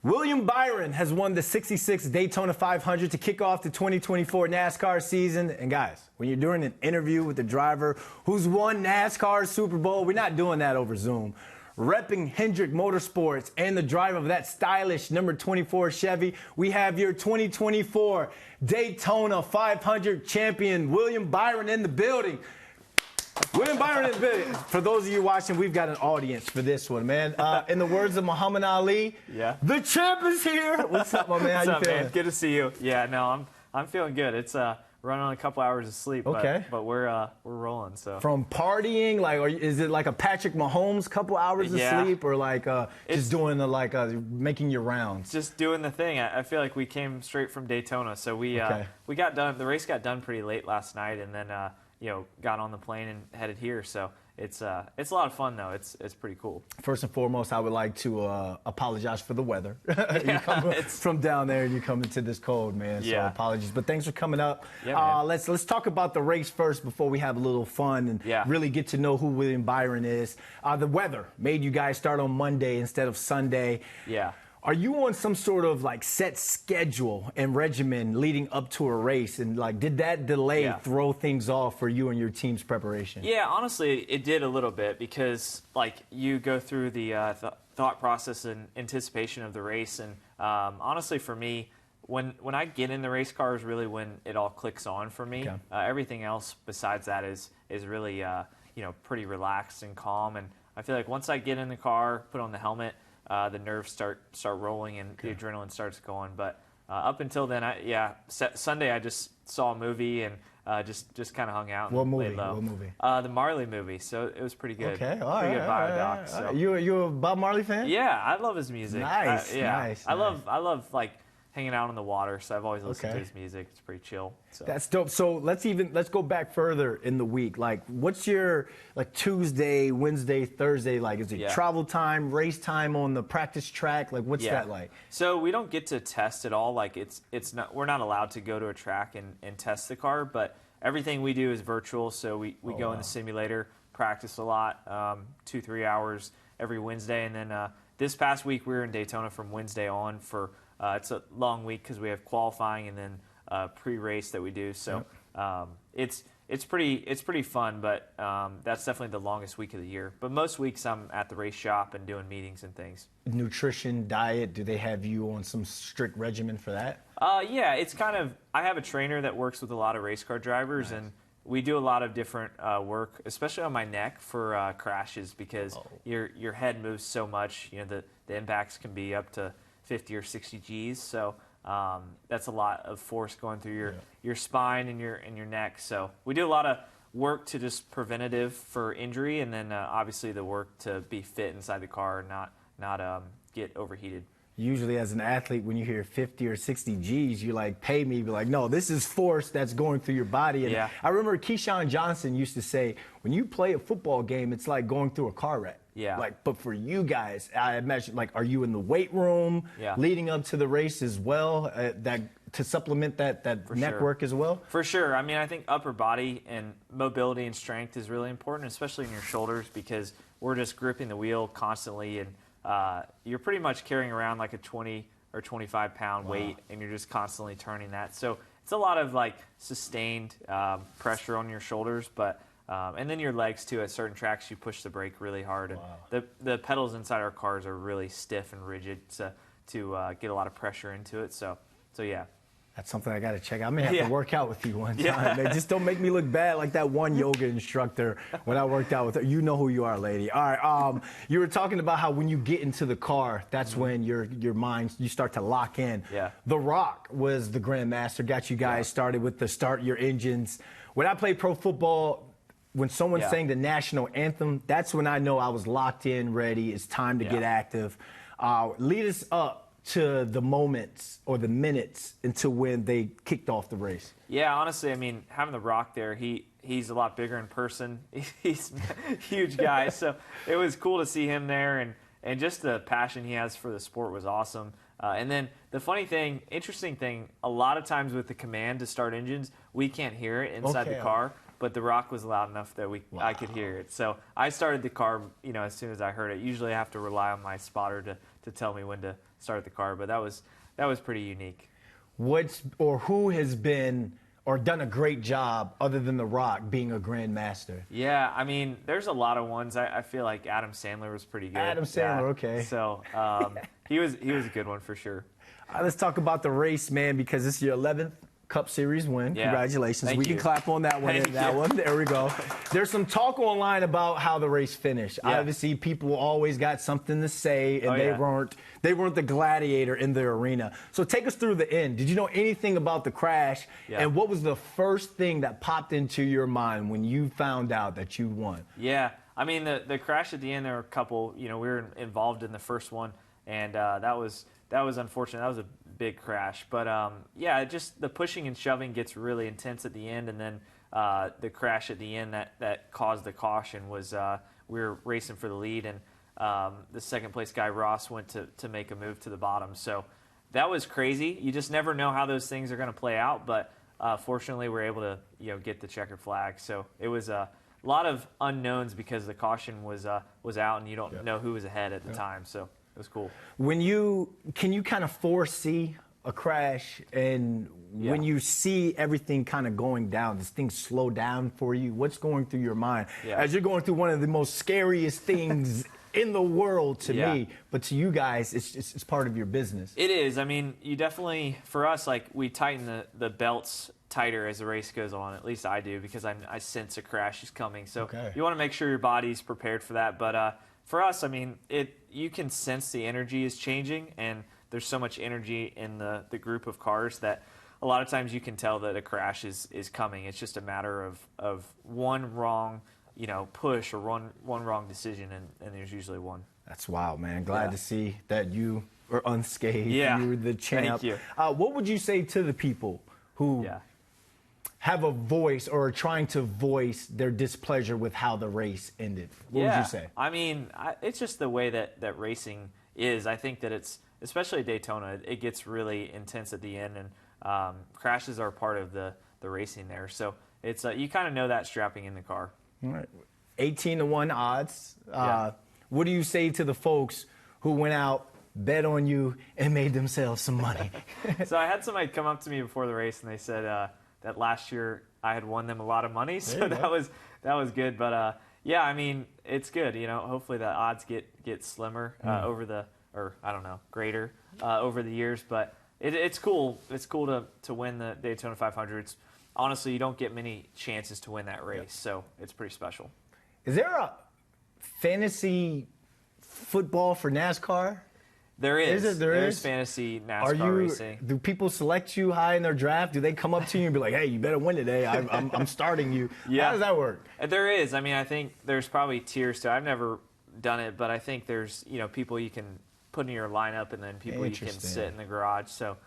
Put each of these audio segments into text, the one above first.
William Byron has won the 66 Daytona 500 to kick off the 2024 NASCAR season. And guys, when you're doing an interview with the driver who's won NASCAR's Super Bowl, we're not doing that over Zoom. Repping Hendrick Motorsports and the driver of that stylish number 24 Chevy, we have your 2024 Daytona 500 champion, William Byron, in the building. William Byron is big. For those of you watching, we've got an audience for this one, man. In the words of Muhammad Ali, the champ is here. What's up, my man? How you feeling? Man? Good to see you. Yeah, no, I'm feeling good. It's running on a couple hours of sleep, but we're rolling. So from partying, like, is it like a Patrick Mahomes couple hours of sleep, or like just doing the making your rounds? Just doing the thing. I feel like we came straight from Daytona, so we got done. The race got done pretty late last night, and then got on the plane and headed here. So it's a lot of fun, though. It's pretty cool. First and foremost, I would like to apologize for the weather. You come from down there and you come into this cold, man. So apologies, but thanks for coming up. Let's talk about the race first before we have a little fun and really get to know who William Byron is. The weather made you guys start on Monday instead of Sunday. Yeah. Are you on some sort of set schedule and regimen leading up to a race? And did that delay throw things off for you and your team's preparation? Yeah, honestly, it did a little bit because you go through the thought process and anticipation of the race. And honestly, for me, when I get in the race car is really when it all clicks on for me. Okay. Everything else besides that is really pretty relaxed and calm. And I feel like once I get in the car, put on the helmet, the nerves start rolling and the adrenaline starts going. But up until then, Sunday I just saw a movie and just kind of hung out. What and movie? laid low. What movie? The Marley movie. So it was pretty good. Okay, all pretty right, good vibe, Doc. So. You a Bob Marley fan? Yeah, I love his music. Nice, nice. I love hanging out on the water, so I've always listened to his music. It's pretty chill. So. That's dope. So let's go back further in the week. What's your Tuesday, Wednesday, Thursday like? Is it travel time, race time on the practice track? What's that like? So we don't get to test at all. We're not allowed to go to a track and test the car, but everything we do is virtual. So we go in the simulator, practice a lot, 2-3 hours every Wednesday, and then this past week we were in Daytona from Wednesday on for. It's a long week because we have qualifying and then pre-race that we do. So it's pretty fun, but that's definitely the longest week of the year. But most weeks I'm at the race shop and doing meetings and things. Nutrition, diet, do they have you on some strict regimen for that? Yeah, it's kind of, I have a trainer that works with a lot of race car drivers, and we do a lot of different work, especially on my neck for crashes because your head moves so much. The impacts can be up to 50 or 60 G's, so that's a lot of force going through your spine and your neck. So we do a lot of work to just preventative for injury, and then obviously the work to be fit inside the car and not get overheated. Usually as an athlete, when you hear 50 or 60 G's, you're like, pay me. Be like, no, this is force that's going through your body. And I remember Keyshawn Johnson used to say, when you play a football game, it's like going through a car wreck. Yeah. But for you guys, I imagine, are you in the weight room leading up to the race as well, to supplement that neck work as well? For sure. I mean, I think upper body and mobility and strength is really important, especially in your shoulders, because we're just gripping the wheel constantly, and you're pretty much carrying around like a 20 or 25 pound weight, and you're just constantly turning that. So it's a lot of sustained pressure on your shoulders, but and then your legs too. At certain tracks, you push the brake really hard, and the pedals inside our cars are really stiff and rigid to get a lot of pressure into it. So yeah. That's something I got to check out. I may have to work out with you one time. Man. Just don't make me look bad like that one yoga instructor when I worked out with her. You know who you are, lady. All right. You were talking about how when you get into the car, that's when your mind, you start to lock in. Yeah. The Rock was the grandmaster, got you guys started with the start your engines. When I played pro football, when someone sang the national anthem, that's when I know I was locked in, ready. It's time to get active. Lead us up to the moments or the minutes until when they kicked off the race. Yeah, honestly, I mean, having the Rock there, he's a lot bigger in person. He's a huge guy, so it was cool to see him there, and just the passion he has for the sport was awesome. And then the funny thing, interesting thing, a lot of times with the command to start engines, we can't hear it inside the car. But the Rock was loud enough that I could hear it. So I started the car, as soon as I heard it. Usually I have to rely on my spotter to tell me when to start the car. But that was pretty unique. Who has been or done a great job other than The Rock being a grandmaster? Yeah, I mean, there's a lot of ones. I feel like Adam Sandler was pretty good. Adam Sandler, yeah. okay. So he was a good one for sure. All right, let's talk about the race, man, because this is your 11th Cup Series win. Yeah. Congratulations. Thank We you. can clap on that one. Thank That you. one. There we go. There's some talk online about how the race finished. Yeah. Obviously, people always got something to say, and they weren't the gladiator in the arena. So take us through the end. Did you know anything about the crash? Yeah. And what was the first thing that popped into your mind when you found out that you won? Yeah, I mean, the crash at the end, there were a couple, we were involved in the first one, and that was unfortunate. That was a big crash. But, yeah, just the pushing and shoving gets really intense at the end, and then the crash at the end that caused the caution was we were racing for the lead, and the second-place guy, Ross, went to make a move to the bottom. So that was crazy. You just never know how those things are going to play out, but fortunately we were able to get the checkered flag. So it was a lot of unknowns because the caution was out, and you don't know who was ahead at the time. So it was cool. Can you kind of foresee a crash, and when you see everything kind of going down, does things slow down for you? What's going through your mind as you're going through one of the most scariest things in the world to me, but to you guys, it's part of your business? It is. I mean, you definitely, for us, like, we tighten the belts tighter as the race goes on. At least I do, because I sense a crash is coming. So you want to make sure your body's prepared for that. But for us, I mean, you can sense the energy is changing, and there's so much energy in the group of cars that a lot of times you can tell that a crash is coming. It's just a matter of one wrong push or one wrong decision, and there's usually one. That's wild, man. Glad to see that you were unscathed. Yeah. You were the champ. Thank you. What would you say to the people who have a voice or are trying to voice their displeasure with how the race ended? What would you say? I mean, it's just the way that racing is. I think that it's, especially at Daytona, it gets really intense at the end, and crashes are part of the racing there. So it's you kind of know that strapping in the car. All right. 18-1 odds. What do you say to the folks who went out, bet on you, and made themselves some money? So I had somebody come up to me before the race, and they said that last year I had won them a lot of money. So that was good. But yeah, I mean, it's good. Hopefully the odds get slimmer greater over the years. But it's cool. It's cool to win the Daytona 500. Honestly, you don't get many chances to win that race, so it's pretty special. Is there a fantasy football for NASCAR? There is. There is fantasy NASCAR racing. Do people select you high in their draft? Do they come up to you and be like, "Hey, you better win today. I'm starting you." Yeah. How does that work? There is. I mean, I think there's probably tiers to it. I've never done it, but I think there's people you can put in your lineup, and then people you can sit in the garage. So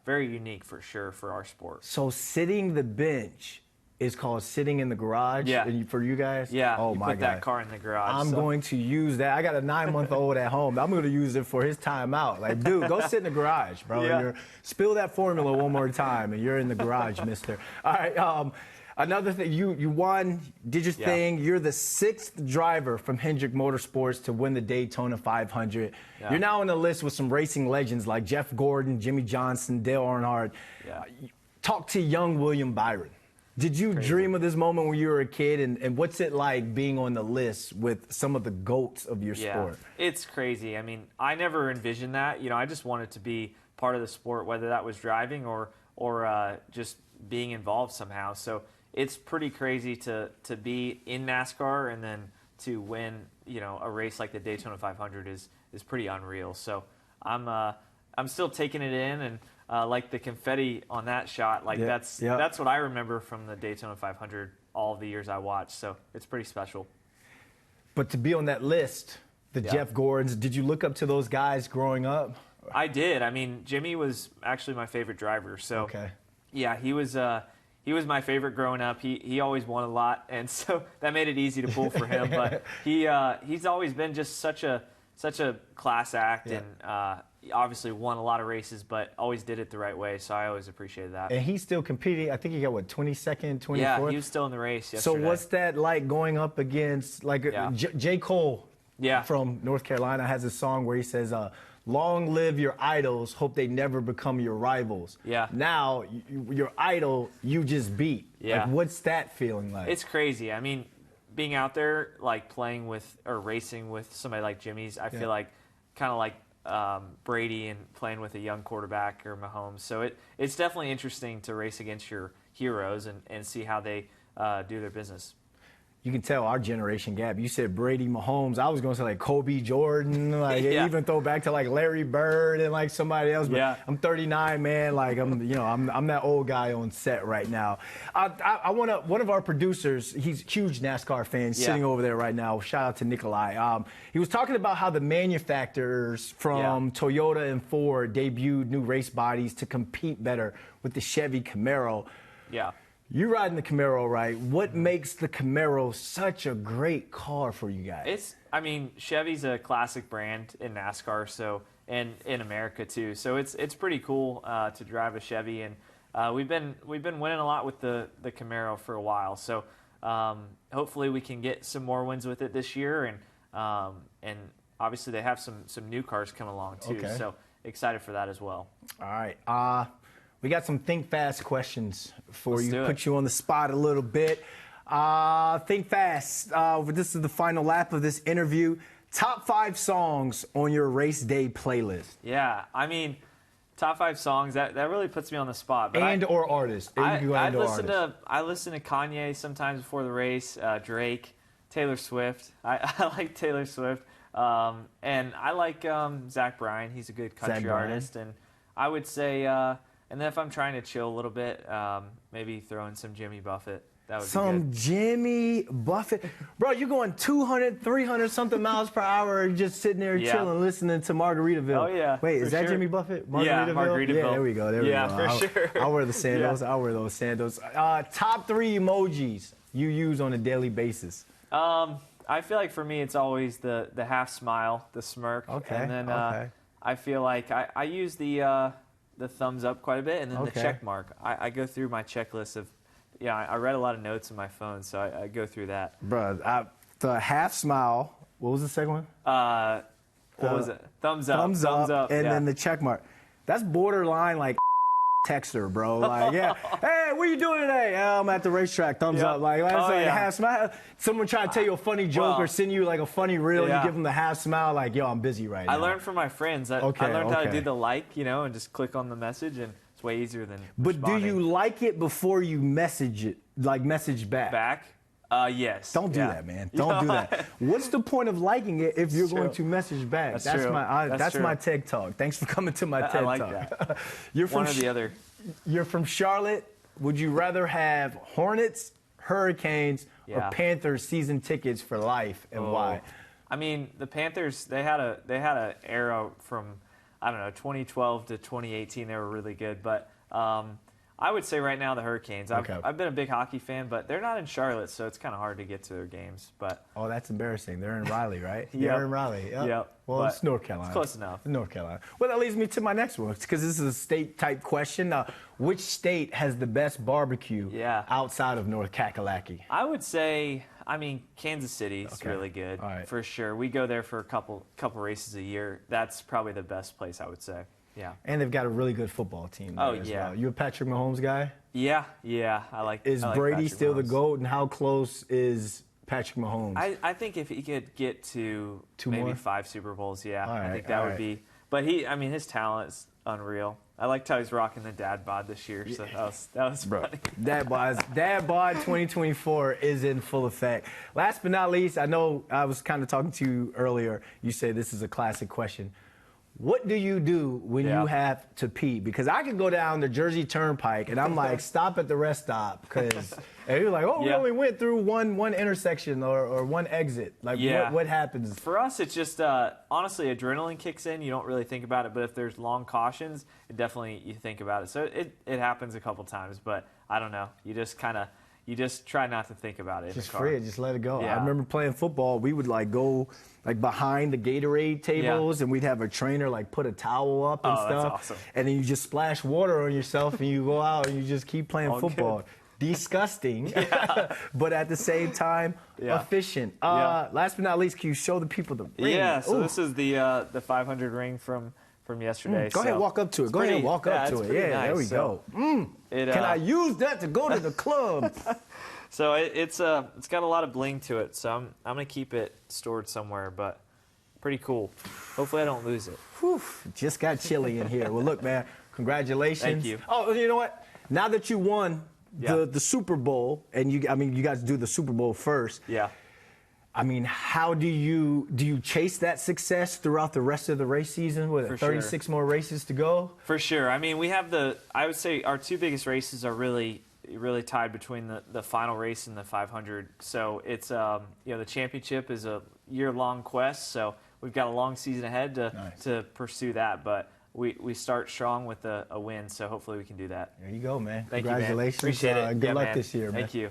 very unique for sure for our sport. So sitting the bench is called sitting in the garage for you guys? Yeah, oh, you my put God. that car in the garage. I'm going to use that. I got a 9-month-old at home. I'm going to use it for his timeout. Like, dude, go sit in the garage, bro. Yeah. Spill that formula one more time, and you're in the garage, mister. All right, another thing, you won, did your thing. You're the 6th driver from Hendrick Motorsports to win the Daytona 500. Yeah. You're now on the list with some racing legends like Jeff Gordon, Jimmie Johnson, Dale Earnhardt. Yeah. Talk to young William Byron. Did you dream of this moment when you were a kid, and what's it like being on the list with some of the GOATs of your sport? It's crazy. I mean, I never envisioned that. I just wanted to be part of the sport, whether that was driving or just being involved somehow. So it's pretty crazy to be in NASCAR and then to win, a race like the Daytona 500 is pretty unreal. So I'm still taking it in, and like the confetti on that shot, like that's what I remember from the Daytona 500 all the years I watched. So it's pretty special. But to be on that list, the Jeff Gordons, did you look up to those guys growing up? I did. I mean, Jimmy was actually my favorite driver. So yeah, he was my favorite growing up. He always won a lot, and so that made it easy to pull for him. But he's always been just such a class act, and obviously won a lot of races, but always did it the right way. So I always appreciated that. And he's still competing. I think he got 22nd, 24th. Yeah, he was still in the race yesterday. So what's that like going up against J. Cole? Yeah. From North Carolina has a song where he says, long live your idols, hope they never become your rivals. Yeah. Now, your idol, you just beat. Yeah. Like, what's that feeling like? It's crazy. I mean, being out there, like playing with or racing with somebody like Jimmy's, I feel like kind of like Brady and playing with a young quarterback or Mahomes. So it's definitely interesting to race against your heroes and see how they do their business. You can tell our generation gap. You said Brady, Mahomes. I was going to say like Kobe, Jordan, like even throw back to like Larry Bird and like somebody else. But I'm 39, man. Like I'm that old guy on set right now. I want to. One of our producers, he's a huge NASCAR fan, sitting over there right now. Shout out to Nikolai. He was talking about how the manufacturers from Toyota and Ford debuted new race bodies to compete better with the Chevy Camaro. Yeah. You're riding the Camaro, right? What makes the Camaro such a great car for you guys? I mean, Chevy's a classic brand in NASCAR, so and in America too. So it's pretty cool to drive a Chevy, and we've been winning a lot with the Camaro for a while. So hopefully we can get some more wins with it this year, and obviously they have some new cars coming along too. Okay. So excited for that as well. All right. We got some think fast questions for Let's you. do it. Put you on the spot a little bit. Think fast. This is the final lap of this interview. Top 5 songs on your race day playlist. Yeah, I mean, top 5 songs, that really puts me on the spot. But or artist. I listen to Kanye sometimes before the race, Drake, Taylor Swift. I like Taylor Swift. And I like Zach Bryan. He's a good country artist. And I would say, and then if I'm trying to chill a little bit, maybe throw in some Jimmy Buffett. That would be good. Jimmy Buffett. Bro, you're going 200, 300 something miles per hour just sitting there chilling, listening to Margaritaville. Oh, yeah. Wait, is that Jimmy Buffett? Margaritaville? Yeah, Margaritaville. Yeah, there we go. There we go. Yeah, for sure. I'll wear the sandals. I'll wear those sandals. Top 3 emojis you use on a daily basis. I feel like for me, it's always the half smile, the smirk. Okay. And then I feel like I use the thumbs up quite a bit, and then the check mark. I go through my checklist of, I read a lot of notes on my phone, so I go through that. Bro, the half smile. What was the second one? What was it? Thumbs up. Thumbs up. And then the check mark. That's borderline like texter, bro. Like, hey, what are you doing today? I'm at the racetrack. Thumbs up. Like, half smile. Someone try to tell you a funny joke or send you like a funny reel. You give them the half smile. Like, yo, I'm busy right now. I learned from my friends. I learned how to do the and just click on the message, and it's way easier than responding. Do you like it before you message it? Like message back? Yes. Don't do that, man. Don't do that. What's the point of liking it if you're going to message back? That's true. That's my TED Talk. Thanks for coming to my TED I like Talk. That. You're from one or the other. You're from Charlotte. Would you rather have Hornets, Hurricanes, or Panthers season tickets for life, and why? I mean, the Panthers, they had a era from 2012 to 2018. They were really good, but I would say right now the Hurricanes. I've been a big hockey fan, but they're not in Charlotte, so it's kind of hard to get to their games. But that's embarrassing. They're in Raleigh, right? They're in Raleigh. Yep. Well, it's North Carolina. It's close enough. North Carolina. Well, that leads me to my next one, because this is a state-type question. Which state has the best barbecue outside of North Kakalaki? I would say, Kansas City is really good, for sure. We go there for a couple races a year. That's probably the best place, I would say. Yeah. And they've got a really good football team there as well. You a Patrick Mahomes guy? Yeah. I like Is Brady Patrick still Mahomes. The GOAT, and how close is Patrick Mahomes? I think if he could get to maybe more? 5 Super Bowls, I think that would be. But his talent is unreal. I liked how he's rocking the dad bod this year, so that was funny. Dad bod 2024 is in full effect. Last but not least, I know I was kind of talking to you earlier. You say this is a classic question. What do you do when you have to pee? Because I could go down the Jersey Turnpike and I'm like, stop at the rest stop. Because you're like, we only went through one intersection or one exit. Like, what happens? For us, it's just, honestly, adrenaline kicks in. You don't really think about it. But if there's long cautions, you think about it. So it happens a couple times. But I don't know. You just try not to think about it. Just free it. Just let it go. I remember playing football. We would go behind the Gatorade tables, and we'd have a trainer put a towel up and stuff. That's awesome. And then you just splash water on yourself, and you go out and you just keep playing football. Good. disgusting, but at the same time, efficient. Yeah. Last but not least, can you show the people the ring? Yeah, so Ooh. this is the 500 ring from yesterday. Go ahead, walk up to it. Go ahead, walk up to it. Yeah, nice. there we go. Can I use that to go to the club? So it's got a lot of bling to it. So I'm gonna keep it stored somewhere, but pretty cool. Hopefully I don't lose it. Whew, just got chilly in here. Well, look, man, congratulations. Thank you. Oh, you know what? Now that you won the Super Bowl, and you guys do the Super Bowl first. Yeah. I mean, how do you chase that success throughout the rest of the race season with 36 more races to go? For sure. I mean, we have I would say our two biggest races are really tied between the final race and the 500. So it's the championship is a year-long quest. So we've got a long season ahead to pursue that. But we start strong with a win. So hopefully we can do that. There you go, man. Thank Congratulations. You, man. Appreciate it. Good luck man. this year, man. Thank you.